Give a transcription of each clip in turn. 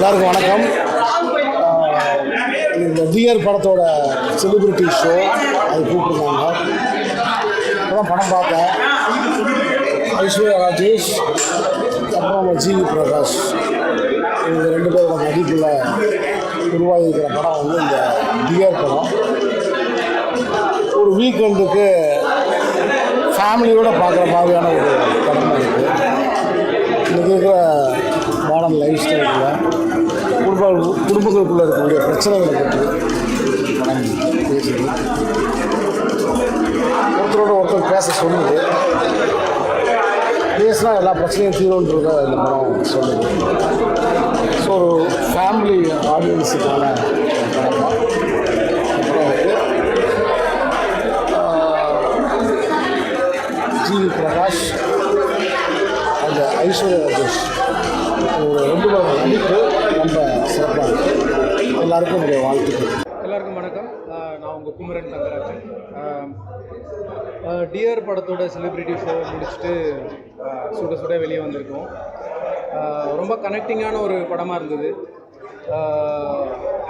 எல்லாருக்கும் வணக்கம். இந்த டியர் படத்தோட செலிபிரிட்டி ஷோ அது கூப்பிட்டுருந்தாங்க. அப்புறம் படம் பார்த்தேன். ஐஸ்வர்யா ராஜேஷ் அப்புறம் ஜிவி பிரகாஷ் இவங்க 2 பேரோட நடிப்பில் உருவாகி இருக்கிற படம் வந்து இந்த டியர் படம். ஒரு வீக்கெண்டுக்கு ஃபேமிலியோடு பார்க்குற மாதிரியான ஒரு படமாக இருக்குது. இன்றைக்கி இருக்கிற மாடர்ன் லைஃப் ஸ்டைலில் குடும்பங்களுக்குள்ளே இருக்கக்கூடிய பிரச்சனைகளை பற்றி படம் பேசுது. ஒருத்தரோட ஒருத்தர் பேச சொல்லுது. பேசினா எல்லா பிரச்சனையும் தீரும்ன்றத இந்த படம் சொல்லுது. ஸோ ஒரு ஃபேமிலி ஆடியன்ஸுக்கான படம் தான். அப்புறம் ஜிவி பிரகாஷ் அந்த ஐஸ்வர்யா ராஜேஷ் ஒரு 2 பேரோட நடிப்பு ரொம்ப சிறப்பாக இருக்குது. எல்லாருக்கும் என்னுடைய வாழ்த்துக்கள். எல்லாருக்கும் வணக்கம். நான் உங்கள் குமரன் தங்கராஜன். டியர் படத்தோட செலிப்ரிட்டி ஷோ முடிச்சுட்டு சுட சுட வெளியே வந்திருக்கோம். ரொம்ப கனெக்டிங்கான ஒரு படமாக இருந்தது.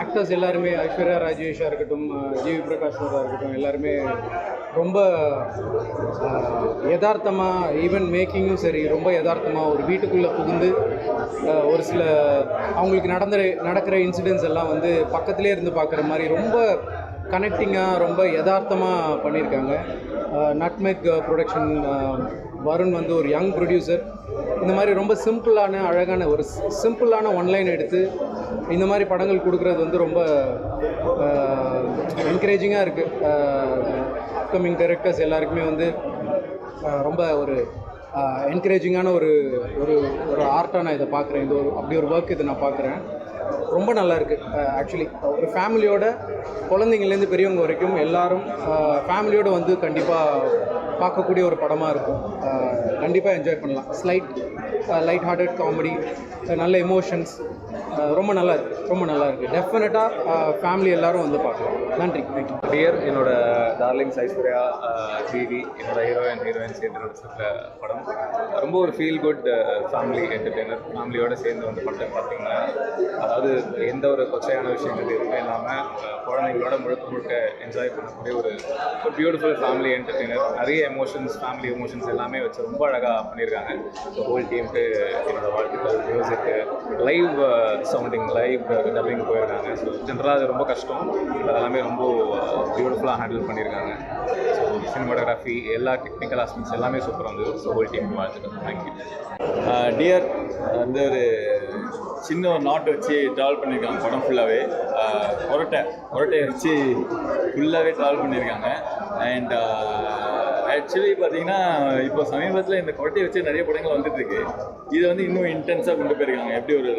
ஆக்டர்ஸ் எல்லாருமே ஐஸ்வர்யா ராஜேஷாக இருக்கட்டும், ஜிவி பிரகாஷோட இருக்கட்டும், எல்லாருமே ரொம்ப யதார்த்தமாக, ஈவன் மேக்கிங்கும் சரி, ரொம்ப யதார்த்தமாக ஒரு வீட்டுக்குள்ளே புகுந்து ஒரு சில அவங்களுக்கு நடக்கிற இன்சிடென்ட்ஸ் எல்லாம் வந்து பக்கத்துலேயே இருந்து பார்க்குற மாதிரி ரொம்ப கனெக்டிங்காக ரொம்ப யதார்த்தமாக பண்ணியிருக்காங்க. நட்மெக் ப்ரொடக்ஷன் வருண் வந்து ஒரு யங் ப்ரொடியூசர். இந்த மாதிரி ரொம்ப சிம்பிளான அழகான ஒரு சிம்பிளான ஒன்லைன் எடுத்து இந்த மாதிரி படங்கள் கொடுக்குறது வந்து ரொம்ப என்கரேஜிங்காக இருக்குது. அப்கமிங் டைரக்டர்ஸ் எல்லாருக்குமே வந்து ரொம்ப ஒரு என்கரேஜிங்கான ஒரு ஒரு ஒரு ஆர்ட்டாக நான் இதை பார்க்குறேன். இது ஒரு அப்படி ஒரு ஒர்க் இதை நான் பார்க்குறேன். ரொம்ப நல்லா இருக்குது. ஆக்சுவலி ஒரு ஃபேமிலியோட, குழந்தைங்கள்லேருந்து பெரியவங்க வரைக்கும் எல்லாரும் ஃபேமிலியோடு வந்து கண்டிப்பாக பார்க்கக்கூடிய ஒரு படமாக இருக்கும். கண்டிப்பாக என்ஜாய் பண்ணலாம். லைட் ஹார்ட்டட் காமெடி, நல்ல எமோஷன்ஸ், ரொம்ப நல்லா இருக்குது. ரொம்ப நல்லா இருக்குது. டெஃபினட்டாக ஃபேமிலி எல்லோரும் வந்து பார்க்கலாம். நன்றி. தேங்க்யூ. டியர் என்னோட டார்லிங்ஸ் ஐஸ்வர்யா, ஜிவி என்னோட ஹீரோயின் சேர்ந்து நடிச்சிருக்கிற படம். ரொம்ப ஒரு ஃபீல் குட் ஃபேமிலி என்டர்டெய்னர். ஃபேமிலியோடு சேர்ந்து வந்து படம் பார்த்தீங்கன்னா, அதாவது எந்த ஒரு கொச்சையான விஷயங்கள் எதுவுமே இல்லாமல் குழந்தைங்களோட முழுக்க என்ஜாய் பண்ணக்கூடிய ஒரு பியூட்டிஃபுல் ஃபேமிலி என்டர்டெய்னர். நிறைய எமோஷன்ஸ், ஃபேமிலி எமோஷன்ஸ் எல்லாமே வச்சு ரொம்ப அழகாக பண்ணியிருக்காங்க. ஸோ ஹோல் டீமுக்கு என்னோடய வாழ்த்துக்கள். மியூசிக்கு, லைவ் சவுண்டிங், லைவ் டப்பிங் போயிருக்காங்க. ஸோ ஜென்ரலாக அது ரொம்ப கஷ்டம். அதெல்லாமே ரொம்ப பியூட்டிஃபுல்லாக ஹேண்டில் பண்ணியிருக்காங்க. ஸோ சினிமாட்டோகிராஃபி, எல்லா டெக்னிக்கல் ஆஸ்பெக்ட்ஸ் எல்லாமே சூப்பராக இருந்தது. ஸோ ஹோல் டீமுக்கு வாழ்த்துக்கள். தேங்க்யூ. டியர் வந்து ஒரு சின்ன ஒரு நாட்டை வச்சு ட்ராவல் பண்ணியிருக்காங்க. படம் ஃபுல்லாகவே கொரட்டையை வச்சு ஃபுல்லாகவே ட்ராவல் பண்ணியிருக்காங்க. அண்ட் ஆக்சுவலி பார்த்தீங்கன்னா இப்போ சமீபத்தில் இந்த கொரட்டையை வச்சு நிறைய படங்கள் வந்துட்டுருக்கு. இதை வந்து இன்னும் இன்டென்ஸாக கொண்டு போயிருக்காங்க. எப்படி ஒரு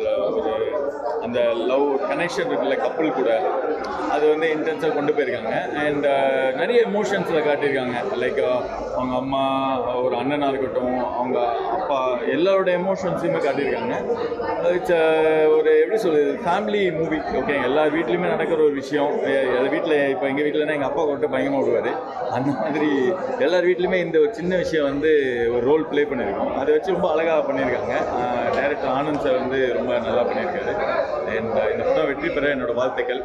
அந்த லவ் கனெக்ஷன் இருக்குல்ல கப்புள் கூட, அது வந்து இன்டென்ஸாக கொண்டு போயிருக்காங்க. அண்ட் நிறைய எமோஷன்ஸில் காட்டியிருக்காங்க. லைக் அவங்க அம்மா, ஒரு அண்ணனாக இருக்கட்டும், அவங்க அப்பா, எல்லாரோட எமோஷன்ஸுமே காட்டியிருக்காங்க. இட்ஸ் ஒரு எப்படி சொல்லுது, ஃபேமிலி மூவி. ஓகே, எல்லா வீட்லேயுமே நடக்கிற ஒரு விஷயம். வீட்டில் இப்போ எங்கள் வீட்டில்னா எங்கள் அப்பா கொண்டு பயங்கரமாக விடுவார். அந்த மாதிரி எல்லார் வீட்லேயுமே இந்த ஒரு சின்ன விஷயம் வந்து ஒரு ரோல் ப்ளே பண்ணியிருக்கோம். அதை வச்சு ரொம்ப அழகாக பண்ணியிருக்காங்க. டைரக்டர் ஆனந்த் சார் வந்து ரொம்ப நல்லா பண்ணியிருக்காரு. அண்ட் இந்த படம் வெற்றி பெற என்னோட வாழ்த்துக்கள்.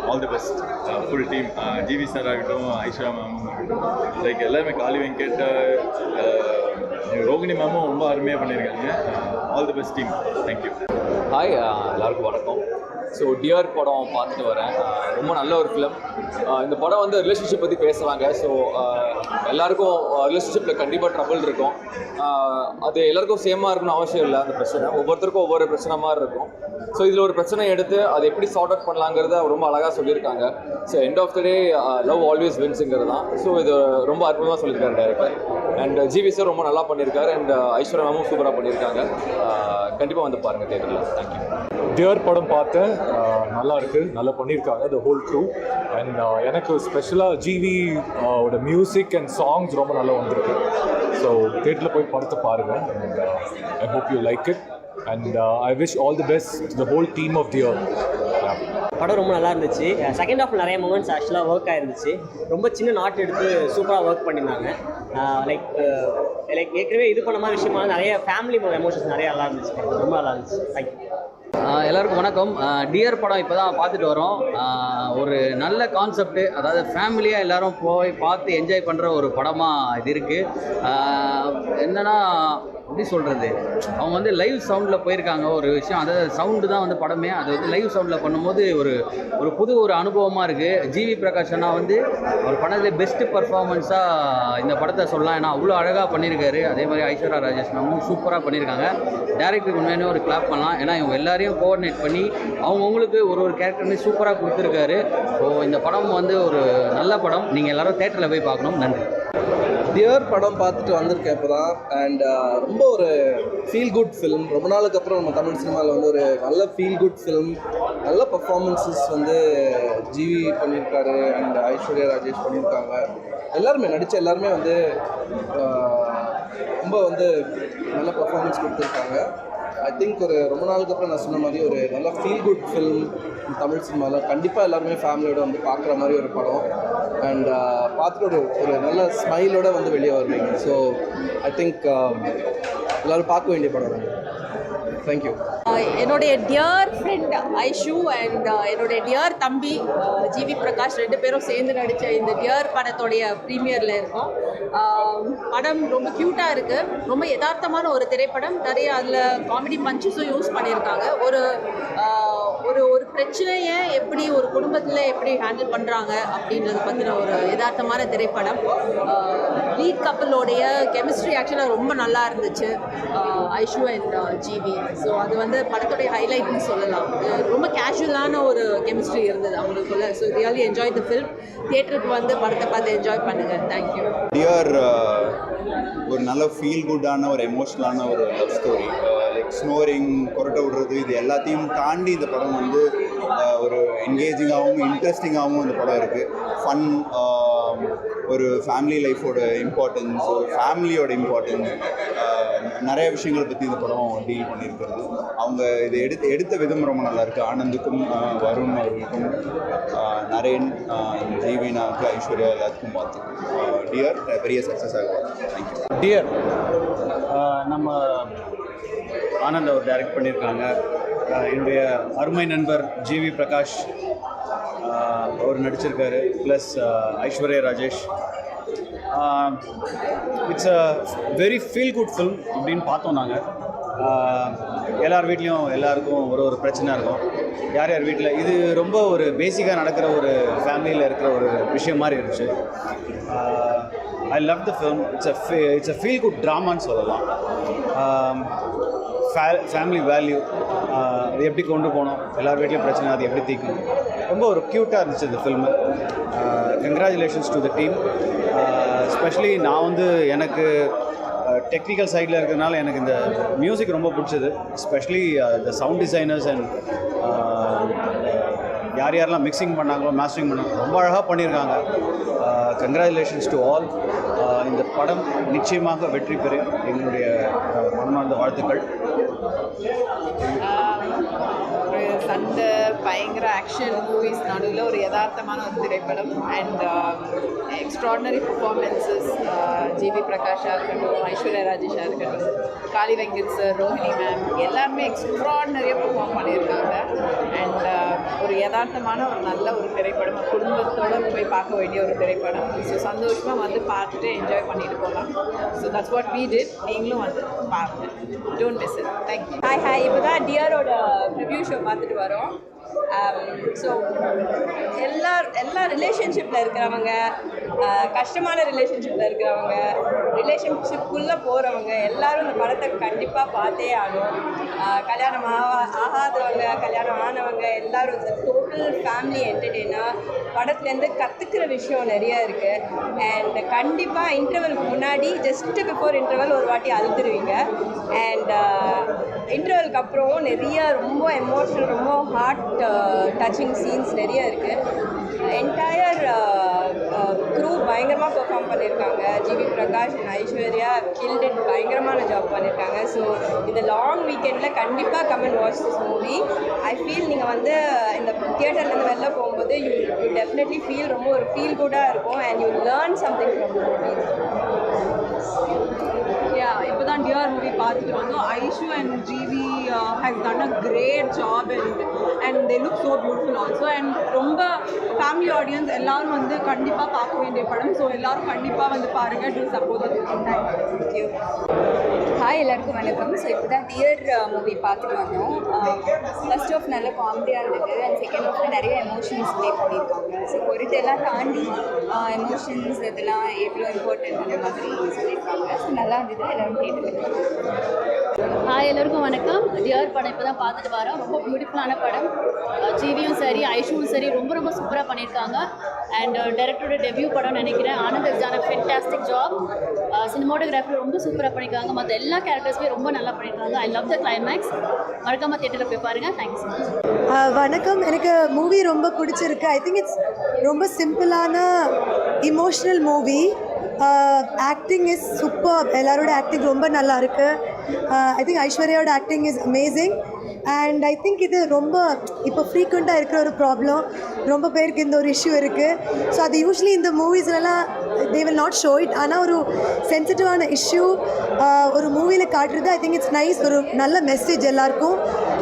All the best full team. GV sir ஆகட்டும், ஐஸ்வர்யா மேம் ஆகட்டும், லைக் எல்லாருமே, காளி வெங்கட், ரோகிணி மேமும் ரொம்ப அருமையாக பண்ணியிருக்காங்க. All the best team. Thank you. Hi, எல்லாருக்கும் வணக்கம். ஸோ டியர் படம் பார்த்துட்டு வரேன். ரொம்ப நல்ல ஒரு ஃபிலிம். இந்த படம் வந்து ரிலேஷன்ஷிப் பற்றி பேசுகிறாங்க. ஸோ எல்லாருக்கும் ரிலேஷன்ஷிப்பில் கண்டிப்பாக ட்ரபிள் இருக்கும். அது எல்லாருக்கும் சேமாக இருக்கணும்னு அவசியம் இல்லை. அந்த பிரச்சனை ஒவ்வொருத்தருக்கும் ஒவ்வொரு பிரச்சனை மாதிரி இருக்கும். ஸோ இதில் ஒரு பிரச்சனை எடுத்து அதை எப்படி சார்ட் அவுட் பண்ணலாங்கிறத ரொம்ப அழகாக சொல்லியிருக்காங்க. So end of the day love always வின்ஸுங்கிறது தான். ஸோ இது ரொம்ப அற்புதமாக சொல்லியிருக்காரு டைரக்டர். அண்ட் ஜிவி சார் ரொம்ப நல்லா பண்ணியிருக்காரு. அண்ட் ஐஸ்வர்யா மேமும் சூப்பராக பண்ணியிருக்காங்க. கண்டிப்பாக வந்து பாருங்கள் தேட்டரில். தேங்க்யூ. டியர் படம் பார்த்தேன். நல்லா இருக்குது, நல்லா பண்ணியிருக்காங்க த ஹோல் க்ரூ. அண்ட் எனக்கு ஸ்பெஷலாக ஜிவி ஓட மியூசிக் அண்ட் சாங்ஸ் ரொம்ப நல்லா வந்திருக்கு. ஸோ தேட்டரில் போய் படத்தை பாருங்கள். And I hope you like it. And I wish all the best the whole team of Dear. படம் ரொம்ப நல்லா இருந்துச்சு. செகண்ட் ஹாஃபில் நிறைய மூமெண்ட்ஸ் ஆக்சுவலாக ஒர்க் ஆகிருந்துச்சு. ரொம்ப சின்ன நாட் எடுத்து சூப்பராக ஒர்க் பண்ணியிருந்தாங்க. லைக் ஏற்கனவே இது பண்ண மாதிரி விஷயமா நிறைய ஃபேமிலி எமோஷன்ஸ் நிறையா நல்லா இருந்துச்சு. ரொம்ப நல்லா இருந்துச்சு. தேங்க்யூ. எல்லாருக்கும் வணக்கம். டியர் படம் இப்போ தான் பார்த்துட்டு வரோம். ஒரு நல்ல கான்செப்ட்டு, அதாவது ஃபேமிலியாக எல்லோரும் போய் பார்த்து என்ஜாய் பண்ணுற ஒரு படமாக இது இருக்குது. என்னென்னா எப்படி சொல்கிறது, அவங்க வந்து லைவ் சவுண்டில் போயிருக்காங்க ஒரு விஷயம். அதாவது சவுண்டு தான் வந்து படமே, அது வந்து லைவ் சவுண்டில் பண்ணும்போது ஒரு புது ஒரு அனுபவமாக இருக்குது. ஜிவி பிரகாஷ் அண்ணா வந்து அவர் படத்தில் பெஸ்ட்டு பர்ஃபார்மன்ஸாக இந்த படத்தை சொல்லலாம். ஏன்னா அவ்வளோ அழகாக பண்ணியிருக்காரு. அதே மாதிரி ஐஸ்வர்யா ராஜேஷ் மேமும் சூப்பராக பண்ணியிருக்காங்க. டேரக்டருக்கு உண்மையான ஒரு கிளாப் பண்ணலாம். ஏன்னா இவங்க எல்லாரையும் கோஆர்டினேட் பண்ணி அவங்கவுங்களுக்கு ஒரு கேரக்டருமே சூப்பராக கொடுத்துருக்காரு. ஸோ இந்த படம் வந்து ஒரு நல்ல படம். நீங்கள் எல்லோரும் தேட்டரில் போய் பார்க்கணும். நன்றி. டியர் படம் பார்த்துட்டு வந்திருக்கேன் இப்போ தான். அண்ட் ரொம்ப ஒரு ஃபீல் குட் ஃபிலிம். ரொம்ப நாளுக்கு அப்புறம் நம்ம தமிழ் சினிமாவில் வந்து ஒரு நல்ல ஃபீல் குட் ஃபிலிம், நல்ல பர்ஃபார்மன்ஸஸ் வந்து ஜிவி பண்ணியிருக்காரு அண்ட் ஐஸ்வர்யா ராஜேஷ் பண்ணியிருக்காங்க. எல்லாருமே நடித்த எல்லாருமே வந்து ரொம்ப வந்து நல்ல பர்ஃபார்மன்ஸ் கொடுத்துருக்காங்க. ஐ திங்க் ஒரு ரொம்ப நாளுக்கு அப்புறம் நான் சொன்ன மாதிரி ஒரு நல்ல ஃபீல் குட் ஃபிலிம் தமிழ் சினிமாவில் கண்டிப்பாக எல்லாருமே ஃபேமிலியோட வந்து பார்க்குற மாதிரி ஒரு படம். அண்ட் பார்த்துட்டு ஒரு நல்ல ஸ்மைலோட வந்து வெளியே வருவீங்க. ஸோ ஐ திங்க் எல்லோரும் பார்க்க வேண்டிய படம். தேங்க்யூ. என்னுடைய டியர் ஃப்ரெண்ட் ஐஷு அண்ட் என்னுடைய டியர் தம்பி ஜிவி பிரகாஷ் 2 பேரும் சேர்ந்து நடித்த இந்த டியர் படத்தோடைய ப்ரீமியரில் இருக்கோம். படம் ரொம்ப க்யூட்டாக இருக்குது. ரொம்ப யதார்த்தமான ஒரு திரைப்படம். நிறைய அதில் காமெடி பஞ்சஸும் யூஸ் பண்ணியிருக்காங்க. ஒரு ஒரு பிரச்சனையை எப்படி ஒரு குடும்பத்தில் எப்படி ஹேண்டில் பண்ணுறாங்க அப்படின்றத பற்றின ஒரு யதார்த்தமான திரைப்படம். லீட் கப்பலோடைய கெமிஸ்ட்ரி ஆக்சுவலாக ரொம்ப நல்லா இருந்துச்சு, ஐஷு அண்ட் ஜிவி. ஸோ அது வந்து படத்துடைய ஹைலைட்னு சொல்லலாம். ரொம்ப கேஷுவலான ஒரு கெமிஸ்ட்ரி இருந்தது அவங்களுக்குள்ள. So really enjoy the film. தியேட்டருக்கு வந்து படத்தை பார்த்து என்ஜாய் பண்ணுங்கள். தேங்க்யூ. டியர் ஒரு நல்ல ஃபீல் குட்டான ஒரு எமோஷ்னலான ஒரு லவ் ஸ்டோரி. லைக் ஸ்னோரிங், கொரட்டை விடுறது, இது எல்லாத்தையும் தாண்டி இந்த படம் வந்து ஒரு என்கேஜிங்காகவும் இன்ட்ரெஸ்டிங்காகவும் இந்த படம் இருக்குது. ஃபன், ஒரு ஃபேமிலி லைஃபோட இம்பார்ட்டன்ஸ், ஒரு ஃபேமிலியோட இம்பார்ட்டன்ஸ், நிறைய விஷயங்களை பற்றி இந்த படம் டீல் பண்ணியிருக்கிறது. அவங்க இதை எடுத்த விதம் ரொம்ப நல்லாயிருக்கு. ஆனந்துக்கும் வருண் அவர்களுக்கும், நரேன், ஜீவினாவுக்கு, ஐஸ்வர்யா எல்லாத்துக்கும் பார்த்து டியர் பெரிய சக்ஸஸ் ஆகும். தேங்க்யூ. டியர் நம்ம ஆனந்த் அவர் டைரக்ட் பண்ணியிருக்காங்க. என்னுடைய அருமை நண்பர் ஜிவி பிரகாஷ் அவர் நடிச்சிருக்காரு. Plus Aishwarya Rajesh. It's a very feel good film அப்படின்னு பார்த்தோம் நாங்கள். எல்லார் வீட்லேயும் எல்லாருக்கும் ஒரு பிரச்சனை இருக்கும். யார் யார் வீட்டில் இது ரொம்ப ஒரு பேசிக்காக நடக்கிற ஒரு ஃபேமிலியில் இருக்கிற ஒரு விஷயம் மாதிரி இருந்துச்சு. I love the film. It's a feel good ட்ராமான்னு சொல்லலாம். ஃபேமிலி வேல்யூ அது எப்படி கொண்டு போகணும், எல்லார் வீட்லேயும் பிரச்சனை அது எப்படி தீர்க்கணும், ரொம்ப ஒரு க்யூட்டாக இருந்துச்சு இந்த film. Congratulations to the team. Especially நான் வந்து எனக்கு டெக்னிக்கல் சைடில் இருக்கிறதுனால எனக்கு இந்த மியூசிக் ரொம்ப பிடிச்சது. Especially the sound designers and யார் யாரெல்லாம் மிக்சிங் பண்ணாங்களோ, மாஸ்டரிங் பண்ணாங்களோ ரொம்ப அழகாக பண்ணியிருக்காங்க. Congratulations to all. இந்த படம் நிச்சயமாக வெற்றி பெறும். எங்களுடைய மனமார்ந்த வாழ்த்துக்கள். ஒரு சண்டை, பயங்கர ஆக்ஷன் மூவிஸ் நடுவில் ஒரு யதார்த்தமான ஒரு திரைப்படம். And extraordinary performances. ஜிவி பிரகாஷாக இருக்கட்டும், ஐஸ்வர்யா ராஜேஷாக இருக்கட்டும், காளி வெங்கட் சார், ரோஹிணி மேம், எல்லாருமே எக்ஸ்ட்ராடினரியாக பெர்ஃபார்ம் பண்ணியிருக்காங்க. அண்ட் ஒரு யதார்த்தமான ஒரு நல்ல ஒரு திரைப்படம். குடும்பத்தோடு போய் பார்க்க வேண்டிய ஒரு திரைப்படம். ஸோ சந்தோஷமாக வந்து பார்த்துட்டு என்ஜாய் பண்ணிட்டு போகலாம். So that's what we did. நீங்களும் வந்து பாருங்கள். Don't miss it. Thank you. Hi. இப்போ தான் டியரோட ரிவ்யூ ஷோ பார்த்துட்டு வரோம். ஸோ எல்லா ரிலேஷன்ஷிப்பில் இருக்கிறவங்க, கஷ்டமான ரிலேஷன்ஷிப்பில் இருக்கிறவங்க, ரிலேஷன்ஷிப்புக்குள்ளே போகிறவங்க எல்லாரும் இந்த படத்தை கண்டிப்பாக பார்த்தே ஆகும். கல்யாணம் ஆகாதவங்க, கல்யாணம் ஆனவங்க எல்லாரும் டோட்டல் ஃபேமிலி என்டர்டெய்னர். படத்துலேருந்து கற்றுக்கிற விஷயம் நிறையா இருக்குது. அண்ட் கண்டிப்பாக இன்டர்வலுக்கு முன்னாடி ஜஸ்ட்டு பிஃபோர் இன்டர்வல் ஒரு வாட்டி அழுதுருவீங்க. அண்ட் இன்டர்வலுக்கு அப்புறம் நிறைய ரொம்ப எமோஷனல், ரொம்ப ஹார்ட் டச்சிங் சீன்ஸ் நிறைய இருக்குது. என்டையர் க்ரூ பயங்கரமாக பெர்ஃபார்ம் பண்ணியிருக்காங்க. GV Prakash and Aishwarya killed it, பயங்கரமான ஜாப் பண்ணியிருக்காங்க. ஸோ இந்த லாங் வீக்கெண்டில் கண்டிப்பாக come and watch this movie. I feel நீங்கள் வந்து இந்த தியேட்டர்லேருந்து வெளில போகும்போது யூ டெஃபினெட்லி ஃபீல் ரொம்ப ஒரு ஃபீல் குட்டாக இருக்கும். And you learn something from the movie. இப்போ தான் டியர் மூவி பார்த்துட்டு வந்தோம். Aishu and GV has done a great job and they look so beautiful also. And ரொம்ப ஃபேமிலி ஆடியன்ஸ் எல்லாரும் வந்து கண்டிப்பாக பார்க்க வேண்டிய படம். ஸோ எல்லாரும் கண்டிப்பாக வந்து பாருங்கள். Two support. தேங்க்யூ. ஹாய், எல்லாருக்கும் வணக்கம். ஸோ இப்போ தான் டியர் மூவி பார்த்துட்டு வந்தோம். ஃபர்ஸ்ட் ஆஃப் நல்ல காமெடியாக இருந்தது அண்ட் செகண்ட் ஆஃப் நிறைய எமோஷன்ஸ் ப்ளே பண்ணியிருக்காங்க. ஸோ பொருட்டெல்லாம் தாண்டி எமோஷன்ஸ் இதெல்லாம் எவ்வளோ இம்பார்ட்டன்ட் அந்த மாதிரி சொல்லியிருக்காங்க. ஸோ நல்லா இருந்தது, எல்லோரும் கேட்டு. ஹாய், எல்லோருக்கும் வணக்கம். டியர் படம் இப்போ தான் பார்த்துட்டு வரோம். ரொம்ப பியூட்டிஃபுல்லான படம். ஜிவியும் சரி ஐஷுவும் சரி ரொம்ப சூப்பராக பண்ணியிருக்காங்க. அண்ட் டைரக்டரோட டெபியூ படம் நினைக்கிறேன். Anand has done a fantastic job. Cinematography ரொம்ப சூப்பராக பண்ணியிருக்காங்க. மற்ற எல்லா கேரக்டர்ஸுமே ரொம்ப நல்லா பண்ணியிருக்காங்க. ஐ லவ் த கிளைமேக்ஸ். மறக்காம தியேட்டரில் போய் பாருங்கள். Thanks so much. வணக்கம். எனக்கு மூவி ரொம்ப பிடிச்சிருக்கு. ஐ திங்க் இட்ஸ் ரொம்ப சிம்பிளான emotional movie. Acting is super. எல்லாரோட ஆக்டிங் ரொம்ப நல்லா இருக்குது. ஐ திங்க் ஐஸ்வர்யாவோட acting is amazing. And I think இது ரொம்ப இப்போ ஃப்ரீக்வெண்ட்டாக இருக்கிற ஒரு ப்ராப்ளம். ரொம்ப பேருக்கு இந்த ஒரு இஷ்யூ இருக்குது. ஸோ அது யூஸ்வலி இந்த மூவிஸ்லாம் they will not show it. ஆனால் ஒரு சென்சிட்டிவான இஷ்யூ ஒரு மூவியில் காட்டுறது ஐ திங்க் இட்ஸ் நைஸ். ஒரு நல்ல மெசேஜ் எல்லாருக்கும்.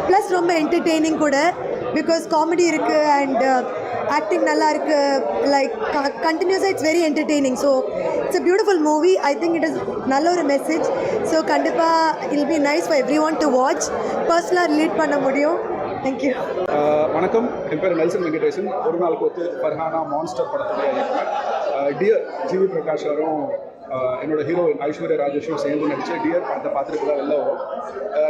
ப்ளஸ் ரொம்ப என்டர்டெய்னிங் கூட. பிகாஸ் காமெடி இருக்குது அண்ட் ஆக்டிங் நல்லா இருக்குது. லைக் கண்டினியூஸாக it's very entertaining. So it's a beautiful movie. I think it is நல்ல ஒரு மெசேஜ். ஸோ கண்டிப்பாக will be nice for everyone to watch. பர்சனலாக ரிலேட் பண்ண முடியும். தேங்க்யூ. வணக்கம். என் பேர் நெல்சன் வெங்கடேசன். ஒரு நாள் கொத்து ஃபர்ஹானா மான்ஸ்டர் படத்துடைய டியர் ஜிவி பிரகாஷ் சாரும் என்னோட ஹீரோயின் ஐஸ்வர்யா ராஜேஷும் சேர்ந்து நடிச்சு டியர் படத்தை பார்த்துட்டு தான் வெளில வரும்.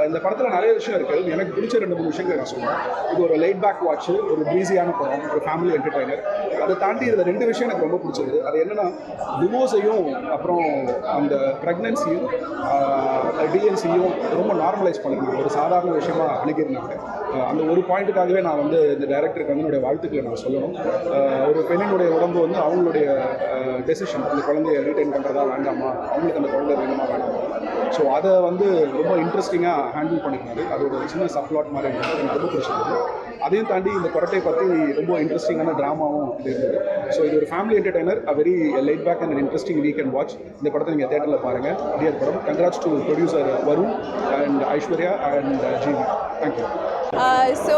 இந்த படத்தில் நிறைய விஷயம் இருக்குது. எனக்கு பிடிச்ச 2-3 விஷயங்கள் நான் சொல்லுவேன். இது ஒரு லைட் பேக் வாட்ச்சு, ஒரு ப்ரீஸியான படம், ஒரு ஃபேமிலி என்டர்டைனர். அதை தாண்டி இதில் 2 விஷயம் எனக்கு ரொம்ப பிடிச்சது. அது என்னென்னா டிவோர்ஸையும் அப்புறம் அந்த ப்ரெக்னன்சியும் டிஎன்சியும் ரொம்ப நார்மலைஸ் பண்ணிருந்தாங்க. ஒரு சாதாரண விஷயமா அணுகிருந்தாங்க. அந்த ஒரு பாயிண்ட்டுக்காகவே நான் வந்து இந்த டைரக்டருக்கு வந்து என்னுடைய வாழ்த்துக்களை நான் சொல்லணும். ஒரு பெண்ணினுடைய உடம்பு வந்து அவங்களுடைய டெசிஷன், அந்த குழந்தைய ரீட்டைன் பண்ணுறதா வேண்டாமா, அவங்களுக்கு அந்த குழந்தை வேணுமா வேண்டாமா. ஸோ அதை வந்து ரொம்ப இன்ட்ரெஸ்டிங்காக ஹேண்டில் பண்ணியிருந்தாரு. அதோட சின்ன சப்ளாட் மாதிரி எனக்கு ரொம்ப பிடிச்சிருந்தது. அதையும் தாண்டி இந்த கொரட்டை பற்றி ரொம்ப இன்ட்ரெஸ்டிங்கான ட்ராமாவும் இது இருந்தது. ஸோ இது ஒரு family entertainer, a very light pack and interesting week and watch. இந்த படத்தை நீங்கள் தேட்டரில் பாருங்கள். டியர் படம். Congrats to producer Varun and Aishwarya and GV. Thank you. So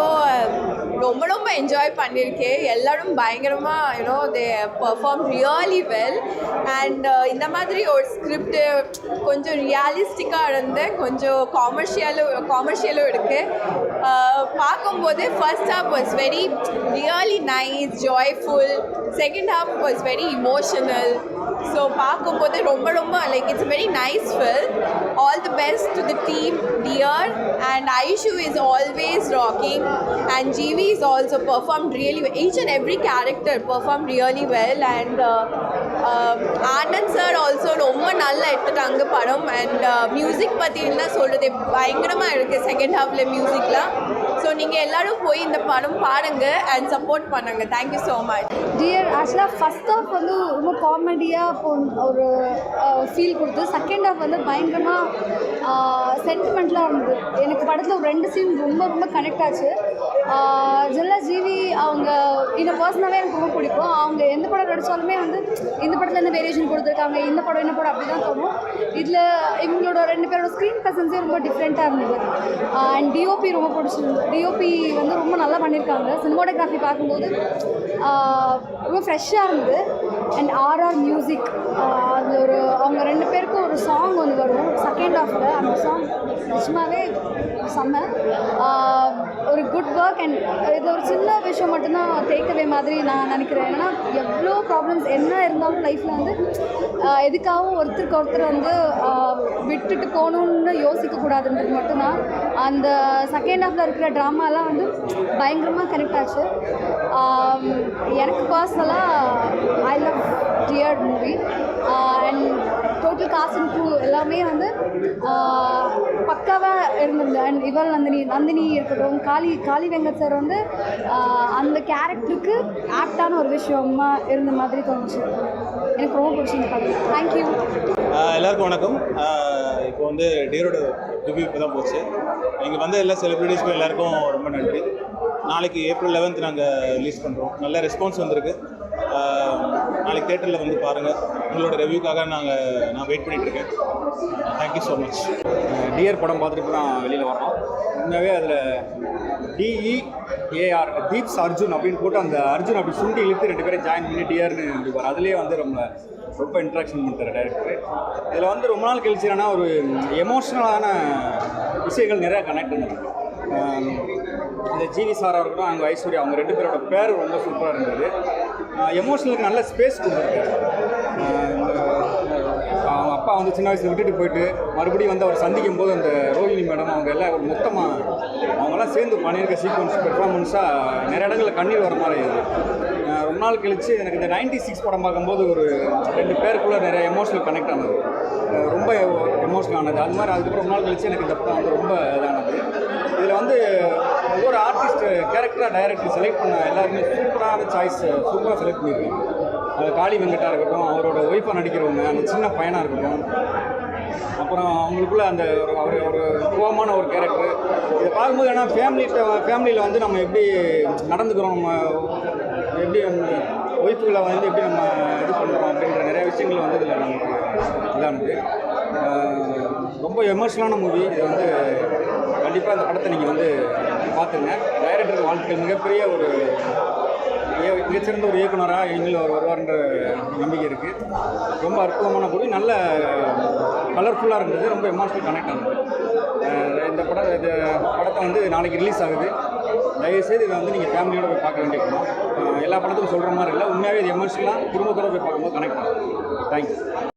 ரொம்ப என்ஜாய் பண்ணியிருக்கேன். எல்லாரும் பயங்கரமாக they perform really well. And இந்த மாதிரி ஒரு ஸ்கிரிப்டு கொஞ்சம் ரியாலிஸ்டிக்காக இருந்து கொஞ்சம் காமர்ஷியலும் இருக்குது. பார்க்கும்போது first half was very really nice, joyful. Second half was very emotional. So பார்க்கும்போது ரொம்ப like it's very nice film. All the best to the team dear. And Aishu is always rocking and GV is also performed really well. Each and every character performed really well. And Anand sir also ரொம்ப நல்லா எடுத்துட்டாங்க படம். And music பற்றி என்ன சொல்கிறது, பயங்கரமாக இருக்குது second ஹாஃபில் மியூசிக்லாம். ஸோ நீங்கள் எல்லோரும் போய் இந்த படம் பாருங்கள் அண்ட் சப்போர்ட் பண்ணுங்கள். Thank you so much. டியர் ஆக்சுவலாக ஃபஸ்ட் ஹாஃப் வந்து ரொம்ப காமெடியாக ஒரு ஃபீல் கொடுத்து, செகண்ட் ஹாஃப் வந்து பயங்கரமாக சென்டிமெண்ட்லாம் இருந்தது. எனக்கு படத்தில் ஒரு 2 சீன் ரொம்ப கனெக்ட் ஆச்சு. ஜெல்லா ஜிவி அவங்க இந்த பர்சனாகவே எனக்கு ரொம்ப பிடிக்கும். அவங்க எந்த படம் நடித்தாலுமே வந்து இந்த படத்தில் என்ன வேரியேஷன் கொடுத்துருக்காங்க, இந்த படம் அப்படி தான் தோணும். இதில் இவங்களோட 2 பேரோட ஸ்க்ரீன் ப்ரெசன்ஸே ரொம்ப டிஃப்ரெண்ட்டாக இருந்தது. அண்ட் டிஓபி ரொம்ப பிடிச்சிருந்தது. டிஓபி வந்து ரொம்ப நல்லா பண்ணியிருக்காங்க. சினிமாட்டோகிராஃபி பார்க்கும்போது ரொம்ப ஃப்ரெஷ்ஷாக இருந்தது. அண்ட் ஆர்ஆர் மியூசிக், அதில் அவங்க 2 பேருக்கும் ஒரு சாங் ஒன்று வரும் செகண்ட் ஹாஃபில். அந்த சாங் நிச்சயமாகவே செம்ம ஒரு குட் ஒர்க். அண்ட் இது ஒரு சின்ன விஷயம் மட்டும்தான் டேக்அவே மாதிரி நான் நினைக்கிறேன். ஏன்னா எவ்வளோ ப்ராப்ளம்ஸ் என்ன இருந்தாலும் லைஃப்பில் வந்து எதுக்காகவும் ஒருத்தருக்கு ஒருத்தர் வந்து விட்டுட்டு போகணுன்னு யோசிக்கக்கூடாதுன்றது மட்டும்தான். அந்த செகண்ட் ஹாஃபில் இருக்கிற ட்ராமாலாம் வந்து பயங்கரமாக கனெக்ட் ஆச்சு. எனக்கு பர்சனலாக I love Dear movie. And total cast and crew எல்லாமே வந்து பக்காவாக இருந்தது. அண்ட் இவள் நந்தினி இருக்கட்டும், காளி வெங்கட் சார் வந்து அந்த கேரக்டருக்கு ஆப்டான ஒரு விஷயமா இருந்த மாதிரி தோணுச்சு. எனக்கு ரொம்ப பிடிச்சிருந்து படம். தேங்க்யூ. எல்லாருக்கும் வணக்கம். இப்போ வந்து டியரோட ரிவ்யூ இப்போ தான் போச்சு. இங்கே வந்து எல்லா செலிப்ரிட்டிஸ்க்கும் எல்லாருக்கும் ரொம்ப நன்றி. நாளைக்கு April 11th நாங்கள் ரிலீஸ் பண்ணுறோம். நல்ல ரெஸ்பான்ஸ் வந்திருக்கு. நாளைக்கு தேட்டரில் வந்து பாருங்கள். உங்களோட ரிவ்யூக்காக நான் வெயிட் பண்ணிகிட்ருக்கேன். Thank you so much. டியர் படம் பார்த்துட்டு தான் வெளியில் வரோம். உண்மையாகவே அதில் DEAR தீப்ஸ் அர்ஜுன் அப்படின்னு போட்டு அந்த அர்ஜுன் அப்படி சுண்டி இழுத்து 2 பேரும் ஜாயின் பண்ணி டியர்னு இருப்பார். அதுலேயே வந்து ரொம்ப இன்ட்ராக்ஷன் பண்ணிட்டார் டேரக்டர். இதில் வந்து ரொம்ப நாள் கழிச்சு என்னன்னா ஒரு எமோஷ்னலான விஷயங்கள் நிறையா கனெக்ட் பண்ணிருக்கு. இந்த ஜிவி சாராக இருக்கட்டும், அவங்க ஐஸ்வர்யா, அவங்க 2 பேரோட பேர் ரொம்ப சூப்பராக இருந்தது. எமோஷனலுக்கு நல்ல ஸ்பேஸ் கொடுத்துருக்காரு. அவங்க அப்பா வந்து சின்ன வயசில் விட்டுட்டு போயிட்டு மறுபடியும் வந்து அவர் சந்திக்கும் போது அந்த ரோஹிணி மேடம் அவங்க எல்லாம் ஒரு மொத்தமாக அவங்கெல்லாம் சேர்ந்து பண்ணியிருக்க சீக்வன்ஸ் பெர்ஃபார்மன்ஸாக நிறைய இடங்களில் கண்ணீர் வர மாதிரி இருக்குது. ரொம்ப நாள் கழித்து எனக்கு இந்த 96 படம் பார்க்கும்போது ஒரு 2 பேருக்குள்ளே நிறைய எமோஷனல் கனெக்ட் ஆனது, ரொம்ப எமோஷனல் ஆனது. அது மாதிரி அதுக்கப்புறம் ரொம்ப நாள் கழித்து எனக்கு இந்த படம் வந்து ரொம்ப இதானது. இதில் வந்து ஒவ்வொரு ஆர்டிஸ்ட் கேரக்டராக டைரக்டர் செலக்ட் பண்ண எல்லாருமே சூப்பரான சாய்ஸ், சூப்பராக செலக்ட் பண்ணியிருக்காங்க. அது காளி வெங்கட்டா இருக்கட்டும், அவரோட ஒய்ஃபாக நடிக்கிறவங்க, அந்த சின்ன பையனாக இருக்கட்டும், அப்புறம் அவங்களுக்குள்ள அந்த ஒரு கோவமான ஒரு கேரக்டர். இதை பார்க்கும்போது ஏன்னா ஃபேமிலியில் வந்து நம்ம எப்படி நடந்துக்கிறோம், நம்ம எப்படி அந்த ஒய்ஃபுகளை வந்து எப்படி நம்ம இது பண்ணுறோம் அப்படின்ற நிறைய விஷயங்கள் வந்து இதில் நமக்கு இதானது. ரொம்ப எமோஷனலான மூவி. இது வந்து கண்டிப்பாக இந்த படத்தை நீங்கள் வந்து பார்த்துங்க. டைரக்டருக்கு வாழ்த்துக்கள். மிகப்பெரிய ஒரு மிகச்சிறந்த ஒரு இயக்குனராக எங்களில் வருவார்ன்ற நம்பிக்கை இருக்குது. ரொம்ப அற்புதமான மூவி, நல்ல கலர்ஃபுல்லாக இருந்தது, ரொம்ப எமோஷனல் கனெக்ட் ஆனது. இந்த படத்தை வந்து நாளைக்கு ரிலீஸ் ஆகுது. தயவுசெய்து இதை வந்து நீங்கள் ஃபேமிலியோடு போய் பார்க்க வேண்டிய படம். எல்லா படத்துக்கும் சொல்கிற மாதிரி இல்லை, உண்மையாகவே இது எமோஷனலாக குடும்பத்தோடு போய் பார்க்கும்போது கனெக்ட் ஆகும். தேங்க்யூ.